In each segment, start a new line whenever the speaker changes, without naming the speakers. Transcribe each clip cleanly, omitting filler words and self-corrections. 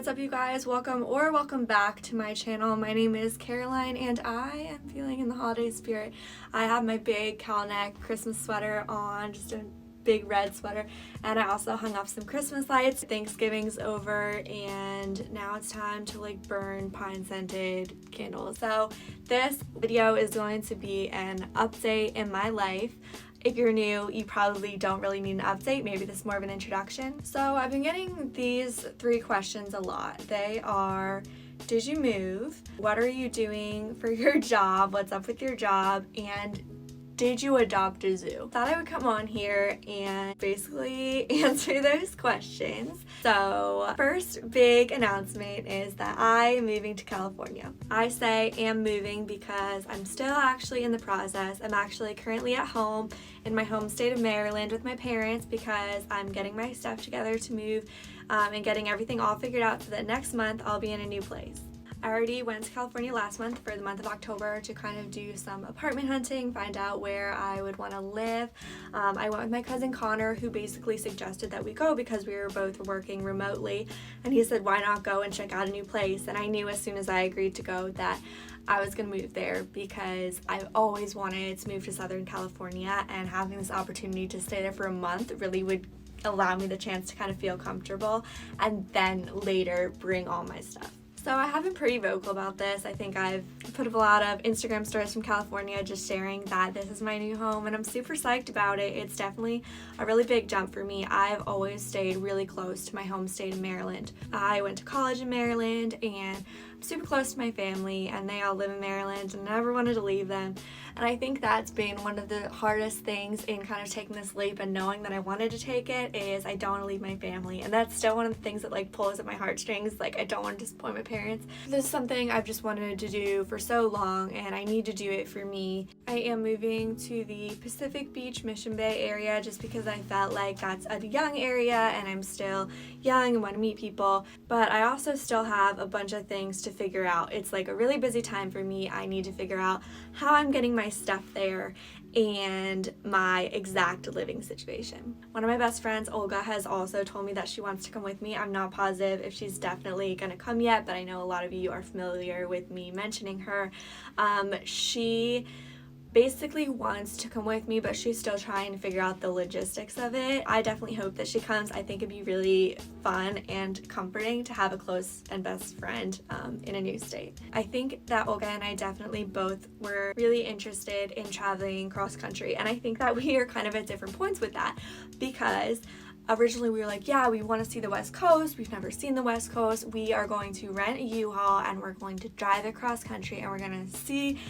What's up, you guys? Welcome back to my channel. My name is Caroline and I am feeling in the holiday spirit. I have my big cowl neck Christmas sweater on, just a big red sweater, and I also hung up some Christmas lights. Thanksgiving's over and now it's time to burn pine scented candles. So this video is going to be an update in my life. If you're new, you probably don't really need an update. Maybe this is more of an introduction. So I've been getting these 3 questions a lot. They are, did you move? What are you doing for your job? What's up with your job? And did you adopt a zoo? Thought I would come on here and basically answer those questions. So first big announcement is that I am moving to California. I say am moving because I'm still actually in the process. I'm actually currently at home in my home state of Maryland with my parents because I'm getting my stuff together to move and getting everything all figured out so that next month I'll be in a new place. I already went to California last month for the month of October to kind of do some apartment hunting, find out where I would want to live. I went with my cousin Connor, who basically suggested that we go because we were both working remotely, and he said why not go and check out a new place. And I knew as soon as I agreed to go that I was going to move there because I've always wanted to move to Southern California, and having this opportunity to stay there for a month really would allow me the chance to kind of feel comfortable and then later bring all my stuff. So I have been pretty vocal about this. I think I've put up a lot of Instagram stories from California just sharing that this is my new home, and I'm super psyched about it. It's definitely a really big jump for me. I've always stayed really close to my home state of Maryland. I went to college in Maryland and I'm super close to my family, and they all live in Maryland and I never wanted to leave them. And I think that's been one of the hardest things in kind of taking this leap and knowing that I wanted to take it is I don't want to leave my family. And that's still one of the things that pulls at my heartstrings. I don't want to disappoint my parents. This is something I've just wanted to do for so long, and I need to do it for me. I am moving to the Pacific Beach, Mission Bay area just because I felt like that's a young area and I'm still young and want to meet people. But I also still have a bunch of things to figure out. It's a really busy time for me. I need to figure out how I'm getting my stuff there and my exact living situation. One of my best friends, Olga, has also told me that she wants to come with me. I'm not positive if she's definitely gonna come yet, but I know a lot of you are familiar with me mentioning her. She basically wants to come with me, but she's still trying to figure out the logistics of it. I definitely hope that she comes. I think it'd be really fun and comforting to have a close and best friend in a new state. I think that Olga and I definitely both were really interested in traveling cross country, and I think that we are kind of at different points with that because originally we were yeah, we want to see the West Coast. We've never seen the West Coast. We are going to rent a U-Haul and we're going to drive across country and we're going to see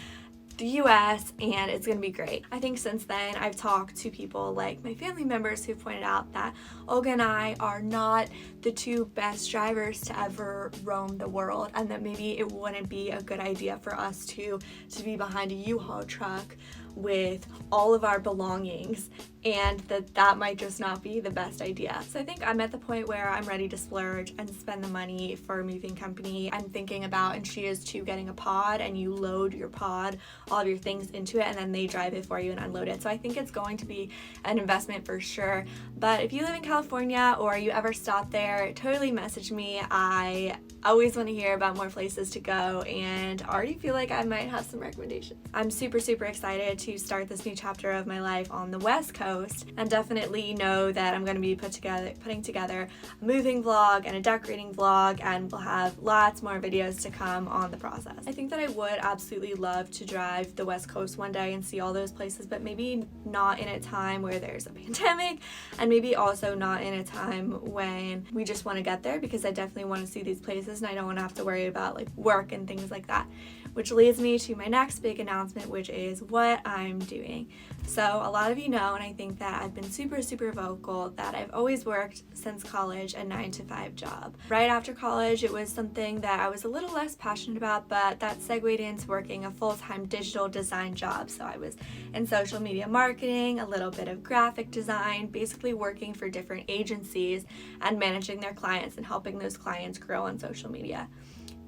the US and it's gonna be great. I think since then I've talked to people like my family members who pointed out that Olga and I are not the 2 best drivers to ever roam the world, and that maybe it wouldn't be a good idea for us to be behind a U-Haul truck with all of our belongings, and that might just not be the best idea. So I think I'm at the point where I'm ready to splurge and spend the money for a moving company. I'm thinking about, and she is too, getting a pod, and you load your pod, all of your things into it, and then they drive it for you and unload it. So I think it's going to be an investment for sure. But if you live in California or you ever stop there, totally message me. I always want to hear about more places to go and already feel like I might have some recommendations. I'm super excited to start this new chapter of my life on the West Coast, and definitely know that I'm going to be putting together a moving vlog and a decorating vlog, and we'll have lots more videos to come on the process. I think that I would absolutely love to drive the West Coast one day and see all those places, but maybe not in a time where there's a pandemic, and maybe also not in a time when we just want to get there, because I definitely want to see these places and I don't want to have to worry about work and things like that. Which leads me to my next big announcement, which is what I'm doing. So a lot of you know, and I think that I've been super vocal, that I've always worked since college a 9-to-5 job. Right after college, it was something that I was a little less passionate about, but that segued into working a full-time digital design job. So I was in social media marketing, a little bit of graphic design, basically working for different agencies and managing their clients and helping those clients grow on social media.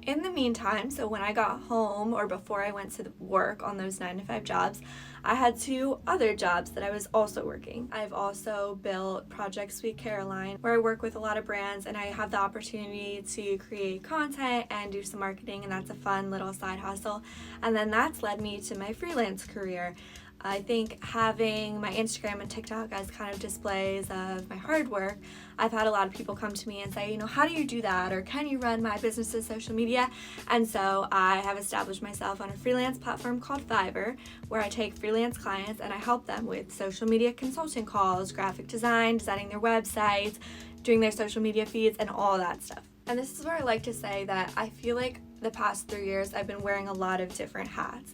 In the meantime, so when I got home or before I went to work on those 9-to-5 jobs, I had 2 other jobs that I was also working. I've also built Project Sweet Caroline, where I work with a lot of brands and I have the opportunity to create content and do some marketing, and that's a fun little side hustle. And then that's led me to my freelance career. I think having my Instagram and TikTok as kind of displays of my hard work, I've had a lot of people come to me and say, how do you do that? Or can you run my business's social media? And so I have established myself on a freelance platform called Fiverr, where I take freelance clients and I help them with social media consulting calls, graphic design, designing their websites, doing their social media feeds, and all that stuff. And this is where I like to say that I feel like the past 3 years I've been wearing a lot of different hats.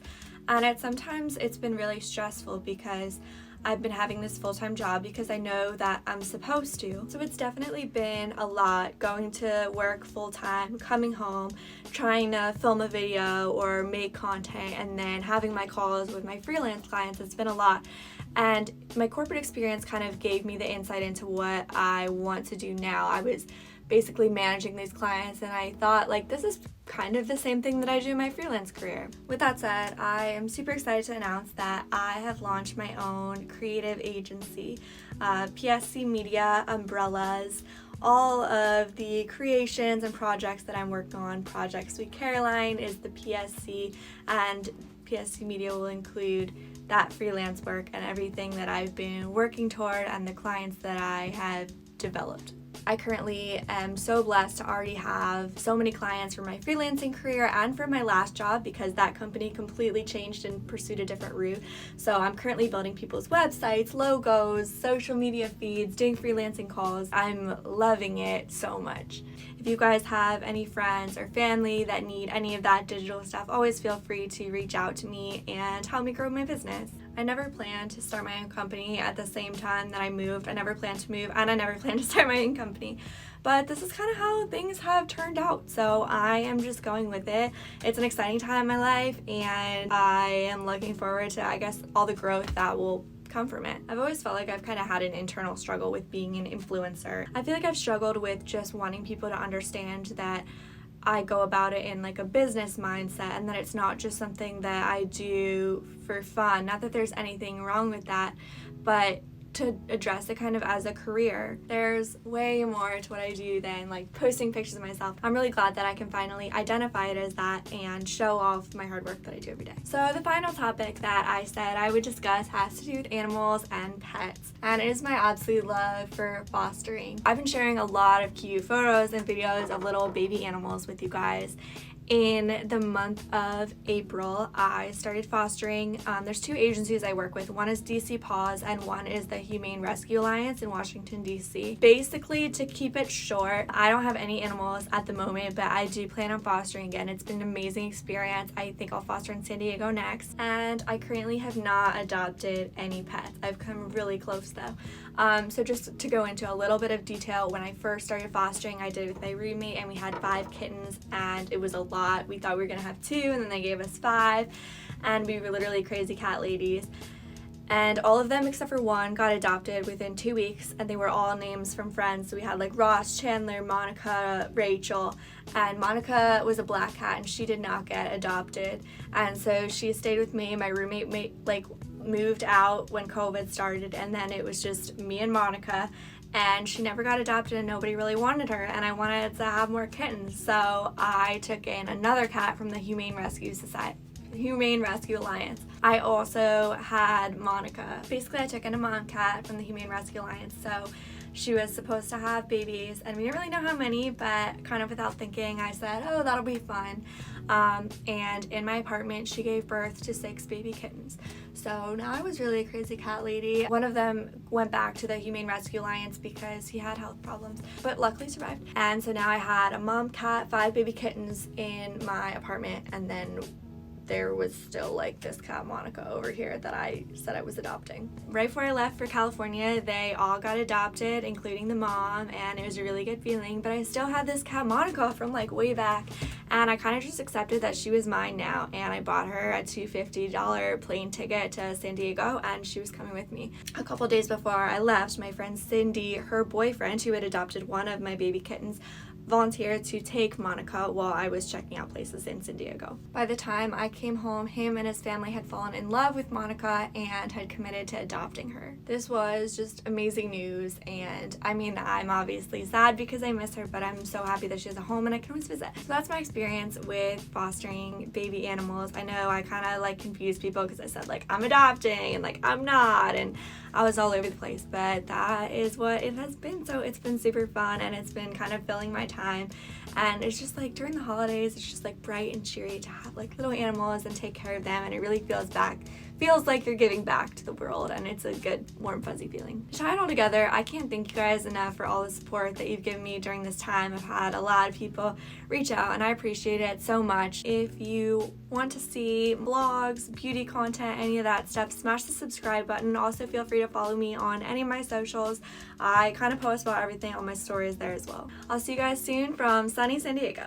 And sometimes it's been really stressful because I've been having this full-time job because I know that I'm supposed to. So it's definitely been a lot going to work full-time, coming home, trying to film a video or make content, and then having my calls with my freelance clients. It's been a lot. And my corporate experience kind of gave me the insight into what I want to do now. I was basically managing these clients and I thought, this is kind of the same thing that I do in my freelance career. With that said, I am super excited to announce that I have launched my own creative agency, PSC Media Umbrellas. All of the creations and projects that I'm working on, Project Sweet Caroline is the PSC, and PSC Media will include that freelance work and everything that I've been working toward and the clients that I have developed. I currently am so blessed to already have so many clients for my freelancing career and for my last job, because that company completely changed and pursued a different route. So I'm currently building people's websites, logos, social media feeds, doing freelancing calls. I'm loving it so much. If you guys have any friends or family that need any of that digital stuff, always feel free to reach out to me and help me grow my business. I never planned to start my own company at the same time that I moved. I never planned to move, and I never planned to start my own company. But this is kind of how things have turned out, so I am just going with it. It's an exciting time in my life, and I am looking forward to, all the growth that will come from it. I've always felt like I've kind of had an internal struggle with being an influencer. I feel like I've struggled with just wanting people to understand that I go about it in a business mindset, and that it's not just something that I do for fun. Not that there's anything wrong with that, but to address it kind of as a career. There's way more to what I do than posting pictures of myself. I'm really glad that I can finally identify it as that and show off my hard work that I do every day. So the final topic that I said I would discuss has to do with animals and pets, and it is my absolute love for fostering. I've been sharing a lot of cute photos and videos of little baby animals with you guys. In the month of April, I started fostering. There's 2 agencies I work with. One is DC Paws and one is the Humane Rescue Alliance in Washington, D.C. Basically, to keep it short, I don't have any animals at the moment, but I do plan on fostering again. It's been an amazing experience. I think I'll foster in San Diego next. And I currently have not adopted any pets. I've come really close though. So just to go into a little bit of detail, when I first started fostering, I did it with my roommate and we had 5 kittens, and it was a lot. We thought we were gonna have 2 and then they gave us 5, and we were literally crazy cat ladies. And all of them except for one got adopted within 2 weeks, and they were all names from friends. So we had Ross, Chandler, Monica, Rachel, and Monica was a black cat and she did not get adopted. And so she stayed with me. My roommate moved out when COVID started, and then it was just me and Monica, and she never got adopted and nobody really wanted her, and I wanted to have more kittens. So I took in another cat from the Humane Rescue Alliance. I also had Monica. Basically, I took in a mom cat from the Humane Rescue Alliance. So she was supposed to have babies, and we didn't really know how many, but kind of without thinking, I said, oh, that'll be fun. And in my apartment, she gave birth to 6 baby kittens. So now I was really a crazy cat lady. One of them went back to the Humane Rescue Alliance because he had health problems, but luckily survived. And so now I had a mom cat, 5 baby kittens in my apartment, and then there was still this cat Monica over here that I said I was adopting. Right before I left for California, they all got adopted, including the mom, and it was a really good feeling, but I still had this cat Monica from way back, and I kind of just accepted that she was mine now, and I bought her a $250 plane ticket to San Diego, and she was coming with me. A couple days before I left, my friend Cindy, her boyfriend, who had adopted one of my baby kittens, volunteered to take Monica while I was checking out places in San Diego. By the time I came home, him and his family had fallen in love with Monica and had committed to adopting her. This was just amazing news, and I mean, I'm obviously sad because I miss her, but I'm so happy that she has a home and I can always visit. So that's my experience with fostering baby animals. I know I kind of like confused people because I said like I'm adopting and like I'm not, and I was all over the place, but that is what it has been. So it's been super fun, and it's been kind of filling my time, and it's just like during the holidays it's just like bright and cheery to have like little animals and take care of them, and it really feels like you're giving back to the world, and it's a good warm fuzzy feeling. To tie it all together, I can't thank you guys enough for all the support that you've given me during this time. I've had a lot of people reach out and I appreciate it so much. If you want to see vlogs, beauty content, any of that stuff, smash the subscribe button. Also feel free to follow me on any of my socials. I kind of post about everything on my stories there as well. I'll see you guys soon from sunny San Diego.